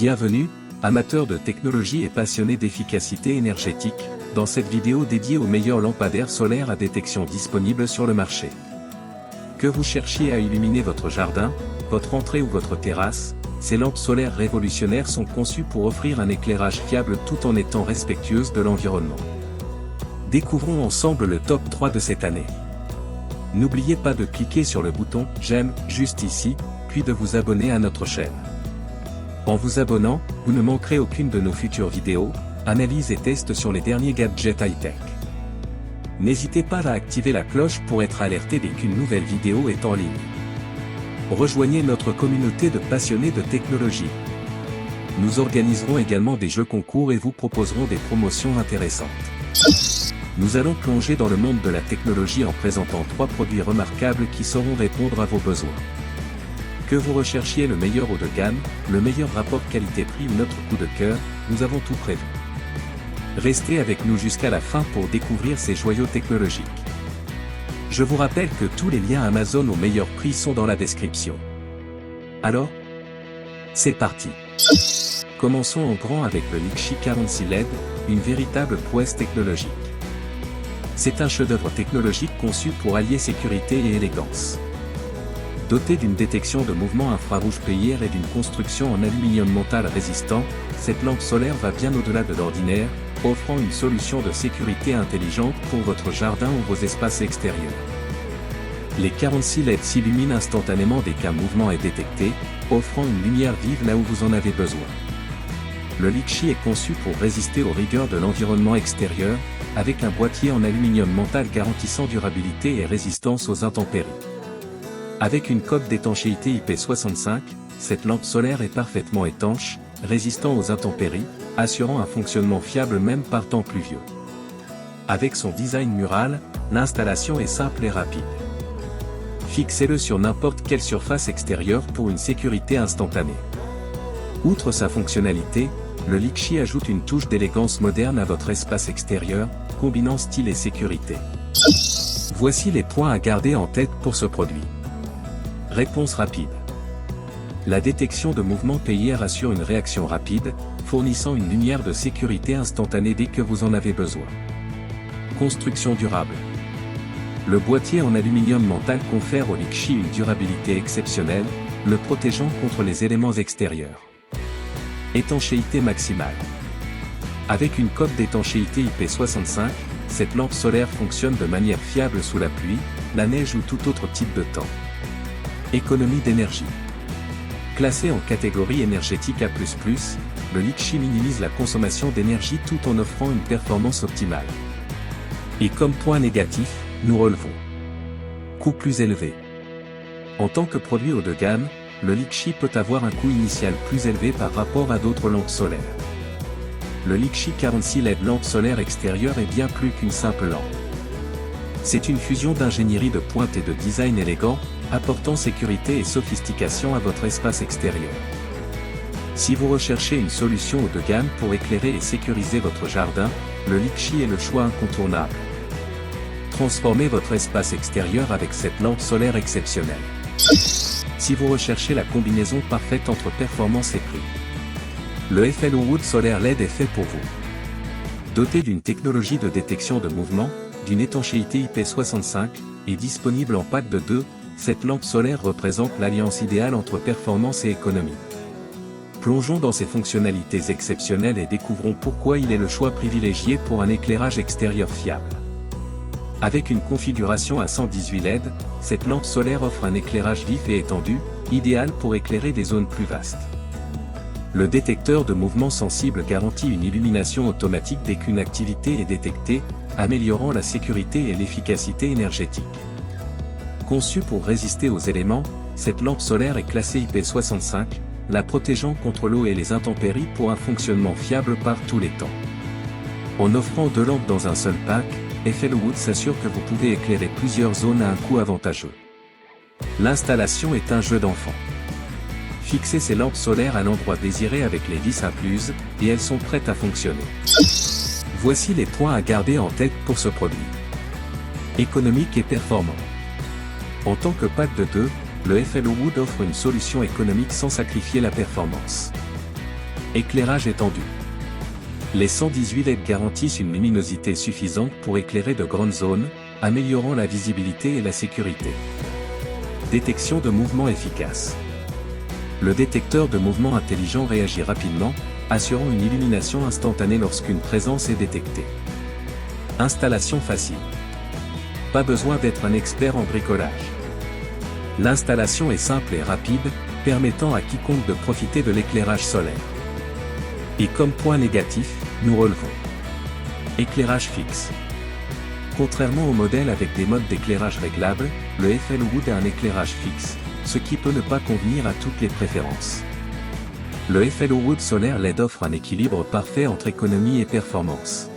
Bienvenue, amateurs de technologie et passionnés d'efficacité énergétique, dans cette vidéo dédiée aux meilleurs lampadaires solaires à détection disponibles sur le marché. Que vous cherchiez à illuminer votre jardin, votre entrée ou votre terrasse, ces lampes solaires révolutionnaires sont conçues pour offrir un éclairage fiable tout en étant respectueuses de l'environnement. Découvrons ensemble le top 3 de cette année. N'oubliez pas de cliquer sur le bouton « J'aime » juste ici, puis de vous abonner à notre chaîne. En vous abonnant, vous ne manquerez aucune de nos futures vidéos, analyses et tests sur les derniers gadgets high-tech. N'hésitez pas à activer la cloche pour être alerté dès qu'une nouvelle vidéo est en ligne. Rejoignez notre communauté de passionnés de technologie. Nous organiserons également des jeux concours et vous proposerons des promotions intéressantes. Nous allons plonger dans le monde de la technologie en présentant 3 produits remarquables qui sauront répondre à vos besoins. Que vous recherchiez le meilleur haut de gamme, le meilleur rapport qualité-prix ou notre coup de cœur, nous avons tout prévu. Restez avec nous jusqu'à la fin pour découvrir ces joyaux technologiques. Je vous rappelle que tous les liens Amazon au meilleur prix sont dans la description. Alors, c'est parti. Commençons en grand avec le Liqi 46 LED, une véritable prouesse technologique. C'est un chef-d'œuvre technologique conçu pour allier sécurité et élégance. Doté d'une détection de mouvement infrarouge PIR et d'une construction en aluminium mental résistant, cette lampe solaire va bien au-delà de l'ordinaire, offrant une solution de sécurité intelligente pour votre jardin ou vos espaces extérieurs. Les 46 LED s'illuminent instantanément dès qu'un mouvement est détecté, offrant une lumière vive là où vous en avez besoin. Le Liqi est conçu pour résister aux rigueurs de l'environnement extérieur, avec un boîtier en aluminium mental garantissant durabilité et résistance aux intempéries. Avec une coque d'étanchéité IP65, cette lampe solaire est parfaitement étanche, résistant aux intempéries, assurant un fonctionnement fiable même par temps pluvieux. Avec son design mural, l'installation est simple et rapide. Fixez-le sur n'importe quelle surface extérieure pour une sécurité instantanée. Outre sa fonctionnalité, le Liqi ajoute une touche d'élégance moderne à votre espace extérieur, combinant style et sécurité. Voici les points à garder en tête pour ce produit. Réponse rapide. La détection de mouvement PIR assure une réaction rapide, fournissant une lumière de sécurité instantanée dès que vous en avez besoin. Construction durable. Le boîtier en aluminium mental confère au Liqi une durabilité exceptionnelle, le protégeant contre les éléments extérieurs. Étanchéité maximale. Avec une coque d'étanchéité IP65, cette lampe solaire fonctionne de manière fiable sous la pluie, la neige ou tout autre type de temps. Économie d'énergie. Classé en catégorie énergétique A++, le Liqi minimise la consommation d'énergie tout en offrant une performance optimale. Et comme point négatif, nous relevons coût plus élevé. En tant que produit haut de gamme, le Liqi peut avoir un coût initial plus élevé par rapport à d'autres lampes solaires. Le Liqi 46 LED lampe solaire extérieure est bien plus qu'une simple lampe. C'est une fusion d'ingénierie de pointe et de design élégant, apportant sécurité et sophistication à votre espace extérieur. Si vous recherchez une solution haut de gamme pour éclairer et sécuriser votre jardin, le Liqi est le choix incontournable. Transformez votre espace extérieur avec cette lampe solaire exceptionnelle. Si vous recherchez la combinaison parfaite entre performance et prix, le FLOwood Solar LED est fait pour vous. Doté d'une technologie de détection de mouvement, d'une étanchéité IP65, et disponible en pack de 2, cette lampe solaire représente l'alliance idéale entre performance et économie. Plongeons dans ses fonctionnalités exceptionnelles et découvrons pourquoi il est le choix privilégié pour un éclairage extérieur fiable. Avec une configuration à 118 LED, cette lampe solaire offre un éclairage vif et étendu, idéal pour éclairer des zones plus vastes. Le détecteur de mouvement sensible garantit une illumination automatique dès qu'une activité est détectée, améliorant la sécurité et l'efficacité énergétique. Conçue pour résister aux éléments, cette lampe solaire est classée IP65, la protégeant contre l'eau et les intempéries pour un fonctionnement fiable par tous les temps. En offrant 2 lampes dans un seul pack, FLOwood s'assure que vous pouvez éclairer plusieurs zones à un coût avantageux. L'installation est un jeu d'enfant. Fixez ces lampes solaires à l'endroit désiré avec les vis incluses, et elles sont prêtes à fonctionner. Voici les points à garder en tête pour ce produit. Économique et performant. En tant que pack de 2, le FLOwood offre une solution économique sans sacrifier la performance. Éclairage étendu. Les 118 LED garantissent une luminosité suffisante pour éclairer de grandes zones, améliorant la visibilité et la sécurité. Détection de mouvement efficace. Le détecteur de mouvement intelligent réagit rapidement, assurant une illumination instantanée lorsqu'une présence est détectée. Installation facile. Pas besoin d'être un expert en bricolage. L'installation est simple et rapide, permettant à quiconque de profiter de l'éclairage solaire. Et comme point négatif, nous relevons. Éclairage fixe. Contrairement au modèle avec des modes d'éclairage réglables, le FL-Wood a un éclairage fixe, ce qui peut ne pas convenir à toutes les préférences. Le FL-Wood Solar LED offre un équilibre parfait entre économie et performance.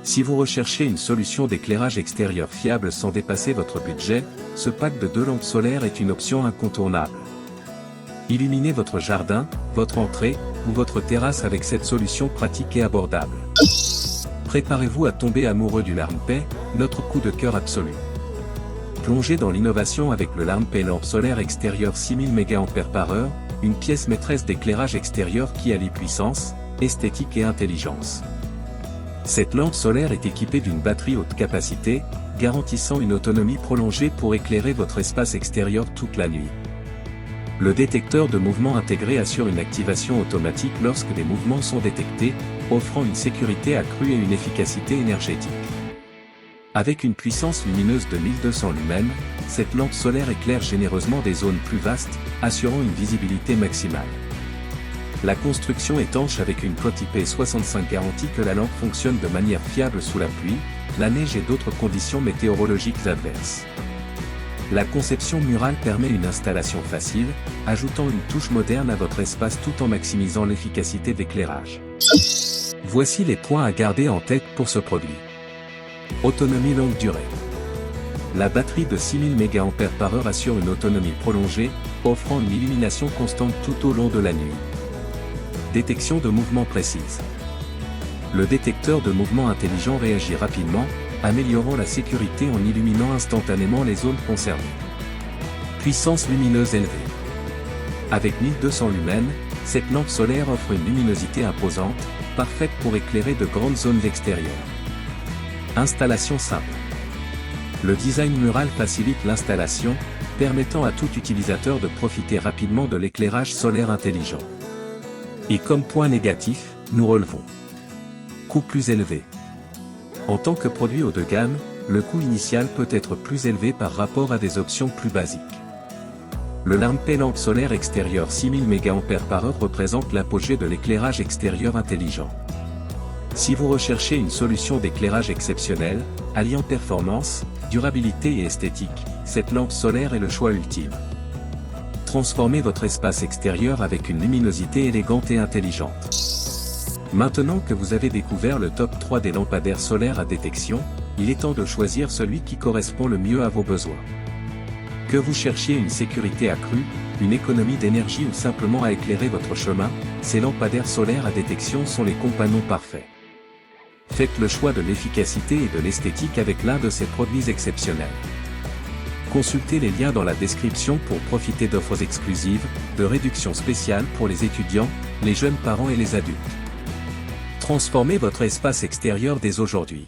Si vous recherchez une solution d'éclairage extérieur fiable sans dépasser votre budget, ce pack de 2 lampes solaires est une option incontournable. Illuminez votre jardin, votre entrée, ou votre terrasse avec cette solution pratique et abordable. Préparez-vous à tomber amoureux du LarmPay, notre coup de cœur absolu. Plongez dans l'innovation avec le LarmPay lampe solaire extérieure 6000 mAh, une pièce maîtresse d'éclairage extérieur qui allie puissance, esthétique et intelligence. Cette lampe solaire est équipée d'une batterie haute capacité, garantissant une autonomie prolongée pour éclairer votre espace extérieur toute la nuit. Le détecteur de mouvement intégré assure une activation automatique lorsque des mouvements sont détectés, offrant une sécurité accrue et une efficacité énergétique. Avec une puissance lumineuse de 1200 lumens, cette lampe solaire éclaire généreusement des zones plus vastes, assurant une visibilité maximale. La construction étanche avec une cote IP65 garantit que la lampe fonctionne de manière fiable sous la pluie, la neige et d'autres conditions météorologiques adverses. La conception murale permet une installation facile, ajoutant une touche moderne à votre espace tout en maximisant l'efficacité d'éclairage. Voici les points à garder en tête pour ce produit. Autonomie longue durée. La batterie de 6000 mAh assure une autonomie prolongée, offrant une illumination constante tout au long de la nuit. Détection de mouvement précise. Le détecteur de mouvement intelligent réagit rapidement, améliorant la sécurité en illuminant instantanément les zones concernées. Puissance lumineuse élevée. Avec 1200 lumens, cette lampe solaire offre une luminosité imposante, parfaite pour éclairer de grandes zones extérieures. Installation simple. Le design mural facilite l'installation, permettant à tout utilisateur de profiter rapidement de l'éclairage solaire intelligent. Et comme point négatif, nous relevons. Coût plus élevé. En tant que produit haut de gamme, le coût initial peut être plus élevé par rapport à des options plus basiques. Le LarmPay lampe solaire extérieure 6000 mAh représente l'apogée de l'éclairage extérieur intelligent. Si vous recherchez une solution d'éclairage exceptionnelle, alliant performance, durabilité et esthétique, cette lampe solaire est le choix ultime. Transformez votre espace extérieur avec une luminosité élégante et intelligente. Maintenant que vous avez découvert le top 3 des lampadaires solaires à détection, il est temps de choisir celui qui correspond le mieux à vos besoins. Que vous cherchiez une sécurité accrue, une économie d'énergie ou simplement à éclairer votre chemin, ces lampadaires solaires à détection sont les compagnons parfaits. Faites le choix de l'efficacité et de l'esthétique avec l'un de ces produits exceptionnels. Consultez les liens dans la description pour profiter d'offres exclusives, de réductions spéciales pour les étudiants, les jeunes parents et les adultes. Transformez votre espace extérieur dès aujourd'hui.